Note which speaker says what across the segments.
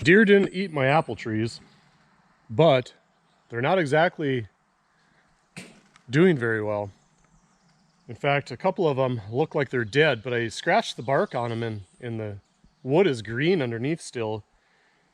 Speaker 1: Deer didn't eat my apple trees, but they're not exactly doing very well. In fact, a couple of them look like they're dead, but I scratched the bark on them and the wood is green underneath still.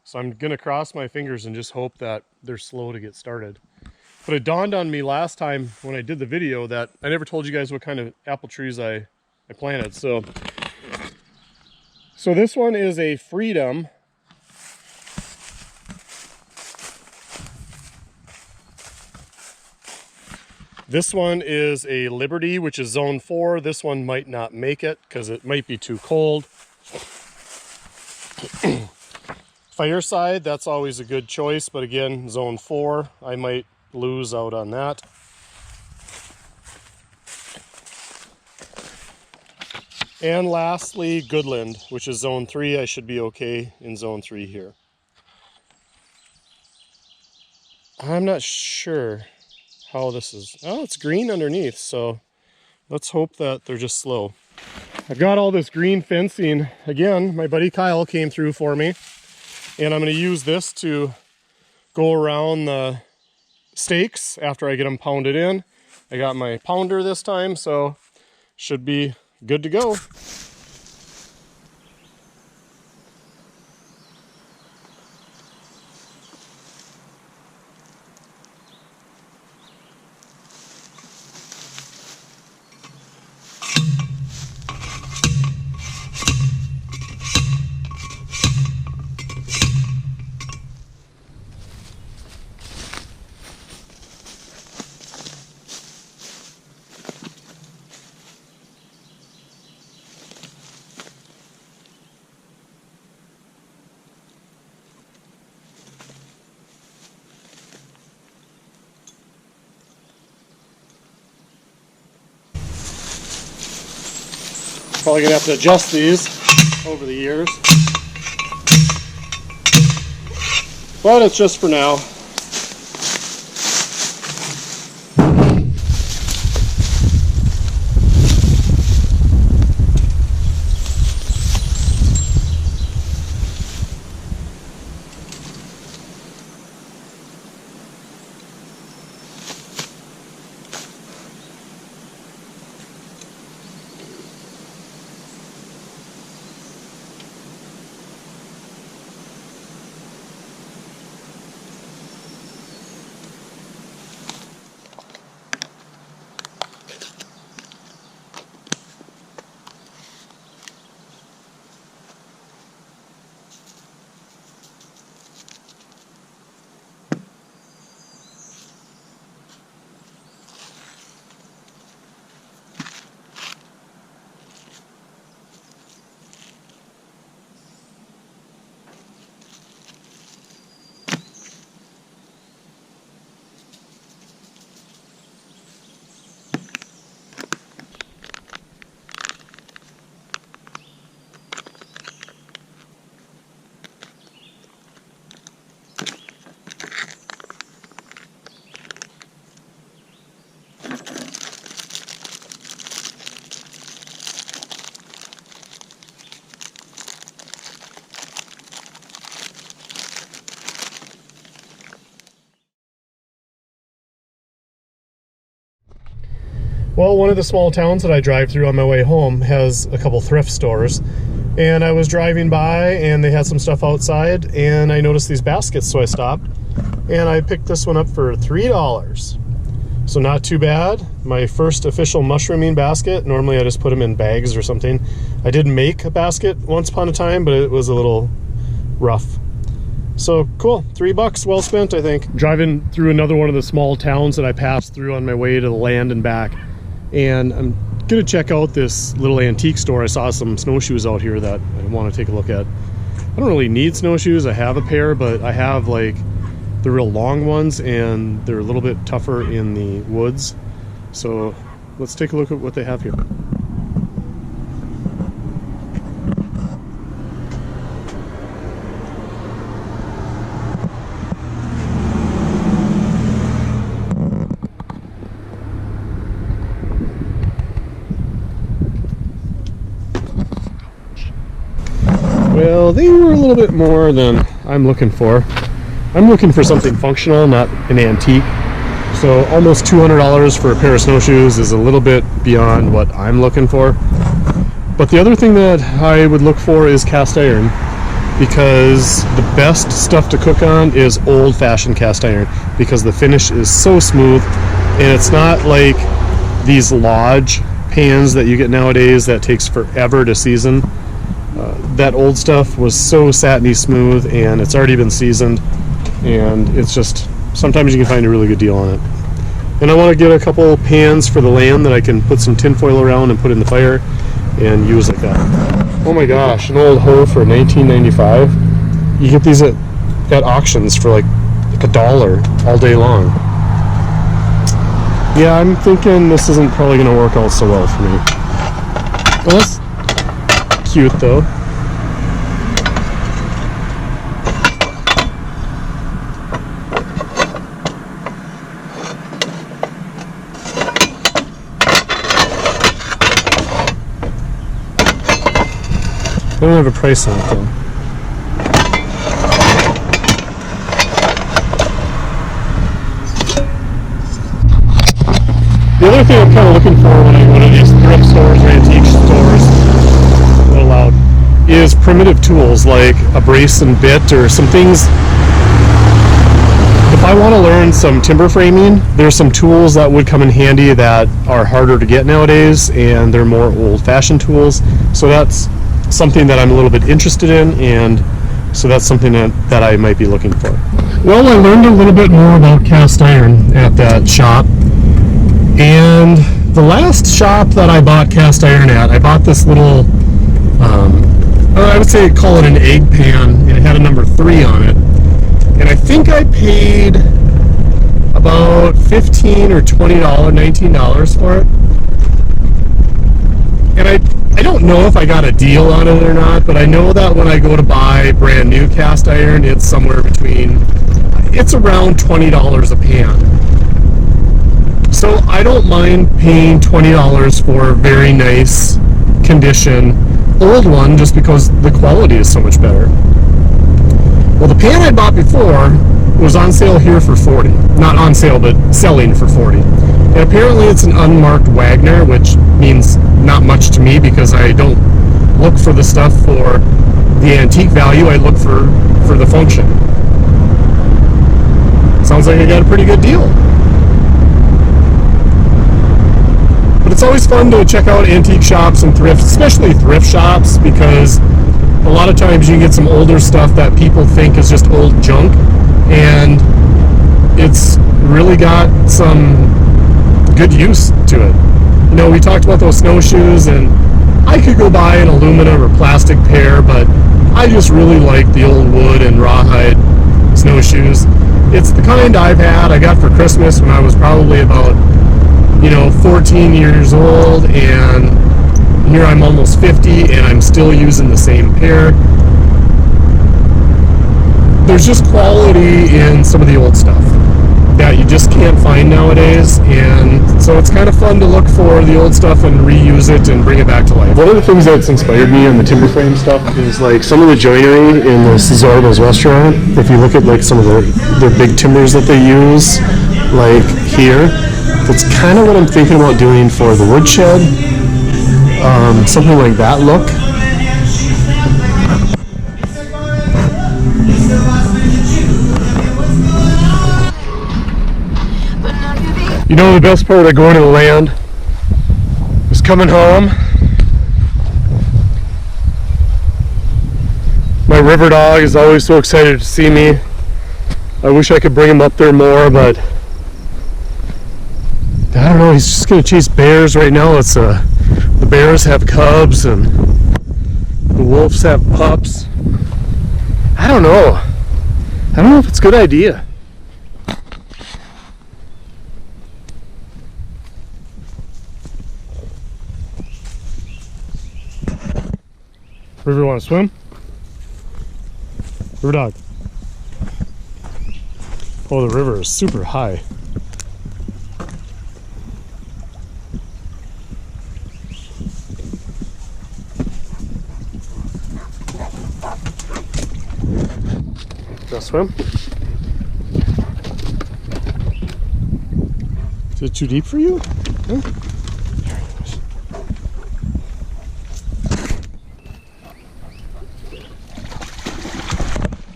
Speaker 1: So I'm gonna cross my fingers and just hope that they're slow to get started. But it dawned on me last time when I did the video that I never told you guys what kind of apple trees I planted. So this one is a Freedom. This one is a Liberty, which is zone 4. This one might not make it because it might be too cold. Fireside, that's always a good choice, but again, zone 4, I might lose out on that. And lastly, Goodland, which is zone 3. I should be okay in zone 3 here. I'm not sure how this is. Oh, it's green underneath, so let's hope that they're just slow. I've got all this green fencing. Again, my buddy Kyle came through for me, and I'm going to use this to go around the stakes after I get them pounded in. I got my pounder this time, so should be good to go. Probably gonna have to adjust these over the years, but it's just for now. Well, one of the small towns that I drive through on my way home has a couple thrift stores, and I was driving by and they had some stuff outside and I noticed these baskets, so I stopped and I picked this one up for $3. So not too bad. My first official mushrooming basket. Normally I just put them in bags or something. I did make a basket once upon a time, but it was a little rough. So cool, $3 well spent, I think. Driving through another one of the small towns that I passed through on my way to the land and back. And I'm gonna check out this little antique store. I saw some snowshoes out here that I want to take a look at. I don't really need snowshoes. I have a pair, but I have like the real long ones and they're a little bit tougher in the woods. So let's take a look at what they have here. Well, they were a little bit more than I'm looking for. I'm looking for something functional, not an antique. So almost $200 for a pair of snowshoes is a little bit beyond what I'm looking for. But the other thing that I would look for is cast iron, because the best stuff to cook on is old-fashioned cast iron, because the finish is so smooth, and it's not like these lodge pans that you get nowadays that takes forever to season. That old stuff was so satiny smooth, and it's already been seasoned, and it's just, sometimes you can find a really good deal on it. And I want to get a couple pans for the land that I can put some tin foil around and put in the fire and use like that. Oh my gosh, an old hoe for $19.95. You get these at auctions for like $1 all day long. Yeah, I'm thinking this isn't probably going to work out so well for me. Well, that's cute though. I don't have a price on it though. The other thing I'm kind of looking for when I go to these thrift stores or antique stores, not allowed, is primitive tools like a brace and bit or some things. If I want to learn some timber framing, there's some tools that would come in handy that are harder to get nowadays, and they're more old-fashioned tools. So that's something that I'm a little bit interested in, and so that's something that I might be looking for. Well, I learned a little bit more about cast iron at that shop, and the last shop that I bought cast iron at, I bought this little, I would say call it an egg pan, and it had a number 3 on it, and I think I paid about $15 or $20, $19 for it, and I don't know if I got a deal on it or not, but I know that when I go to buy brand new cast iron, it's somewhere between, it's around $20 a pan. So I don't mind paying $20 for a very nice condition old one, just because the quality is so much better. Well, the pan I bought before was on sale here for $40. Not on sale, but selling for $40. And apparently it's an unmarked Wagner, which means not much to me because I don't look for the stuff for the antique value. I look for the function. Sounds like I got a pretty good deal. But it's always fun to check out antique shops and thrift, especially thrift shops, because a lot of times you can get some older stuff that people think is just old junk, and it's really got some good use to it. You know, we talked about those snowshoes, and I could go buy an aluminum or plastic pair, but I just really like the old wood and rawhide snowshoes. It's the kind I've had, I got for Christmas when I was probably about, 14 years old, and here I'm almost 50 and I'm still using the same pair. There's just quality in some of the old stuff that you just can't find nowadays, and so it's kind of fun to look for the old stuff and reuse it and bring it back to life. One of the things that's inspired me on the timber frame stuff is like some of the joinery in the Cesardo's restaurant. If you look at like some of the big timbers that they use, like here, that's kind of what I'm thinking about doing for the woodshed. Something like that look. You know, the best part of going to the land is coming home. My river dog is always so excited to see me. I wish I could bring him up there more, but I don't know, he's just gonna chase bears right now. It's the bears have cubs and the wolves have pups. I don't know if it's a good idea. River, want to swim? River dog. Oh, the river is super high. want to swim? Is it too deep for you? Huh?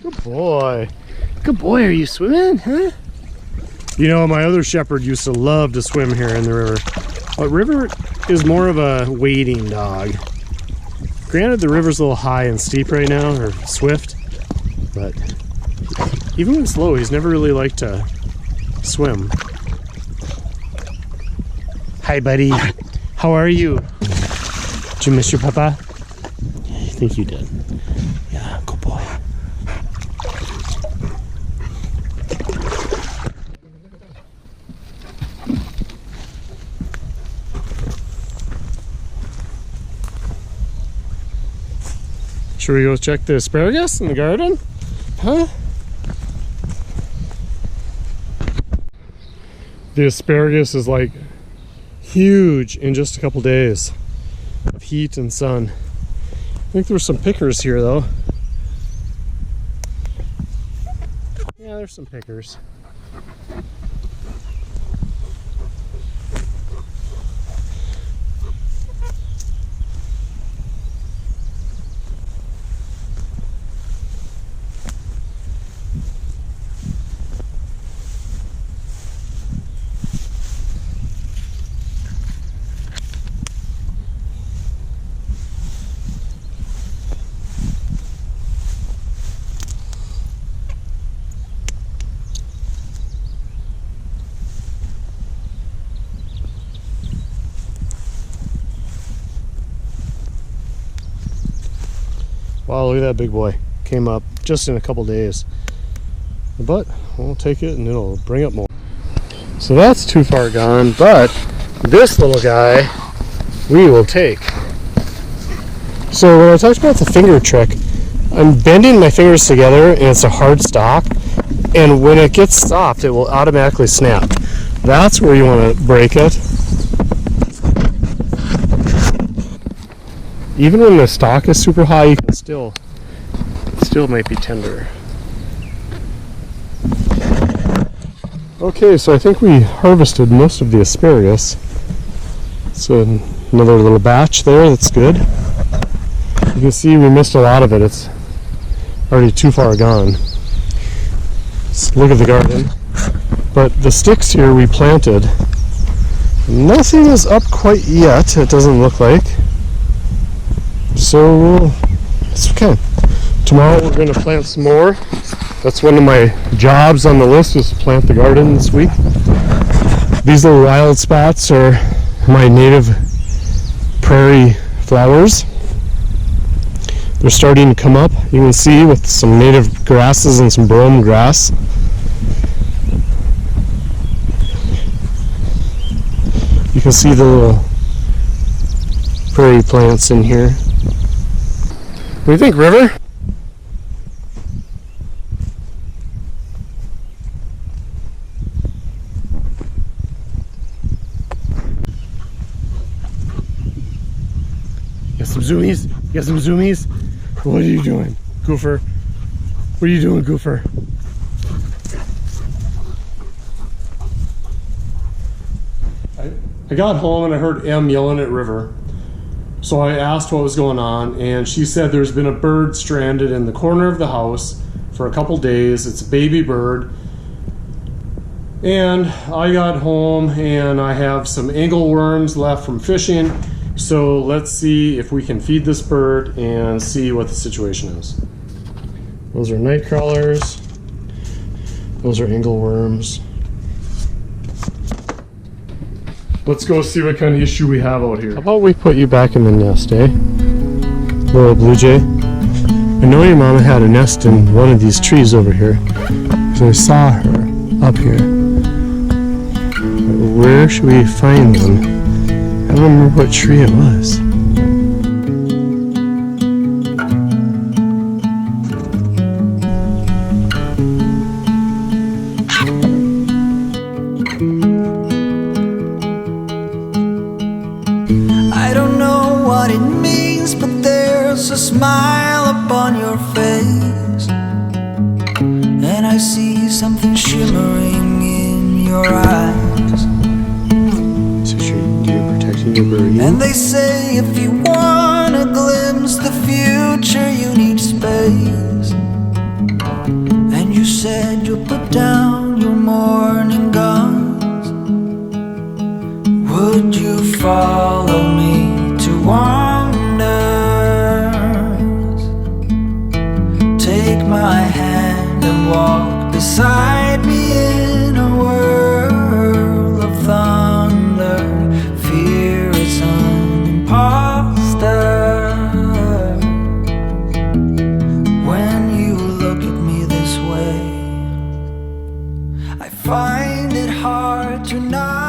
Speaker 1: Good boy. Good boy. Are you swimming, huh? You know, my other shepherd used to love to swim here in the river. But River is more of a wading dog. Granted, the river's a little high and steep right now, or swift, but even when slow, he's never really liked to swim. Hi, buddy. How are you? Did you miss your papa? I think you did. Yeah, good boy. Should we go check the asparagus in the garden? Huh? The asparagus is like huge in just a couple days of heat and sun. I think there's some pickers here though. Yeah, there's some pickers. Wow, look at that big boy. Came up just in a couple days. But we'll take it and it'll bring up more. So that's too far gone, but this little guy we will take. So when I talked about the finger trick, I'm bending my fingers together and it's a hard stock, and when it gets stopped it will automatically snap. That's where you want to break it. Even when the stock is super high, you can still might be tender. Okay, so I think we harvested most of the asparagus. So another little batch there, that's good. You can see we missed a lot of it. It's already too far gone. Let's look at the garden. But the sticks here we planted, nothing is up quite yet, it doesn't look like. So it's okay. Tomorrow we're going to plant some more. That's one of my jobs on the list, is to plant the garden this week. These little wild spots are my native prairie flowers. They're starting to come up, you can see, with some native grasses and some brome grass. You can see the little prairie plants in here. What do you think, River? Got some zoomies? You got some zoomies? What are you doing, Goofer? What are you doing, Goofer? I got home and I heard Em yelling at River. So I asked what was going on, and she said there's been a bird stranded in the corner of the house for a couple days. It's a baby bird. And I got home and I have some angleworms left from fishing. So let's see if we can feed this bird and see what the situation is. Those are night crawlers. Those are angleworms. Let's go see what kind of issue we have out here. How about we put you back in the nest, eh? Little blue jay. I know your mama had a nest in one of these trees over here, so I saw her up here. But where should we find them? I don't remember what tree it was.
Speaker 2: I don't know what it means, but there's a smile upon your face, I see something shimmering in your eyes.
Speaker 1: So you're protecting your birdie.
Speaker 2: And they say if you wanna glimpse the future, you need space. And you said you'll put down your morning guns. Would you follow me to wonders? Take my hand and walk beside me in a world of thunder. Fear is an imposter. When you look at me this way, I find it hard to not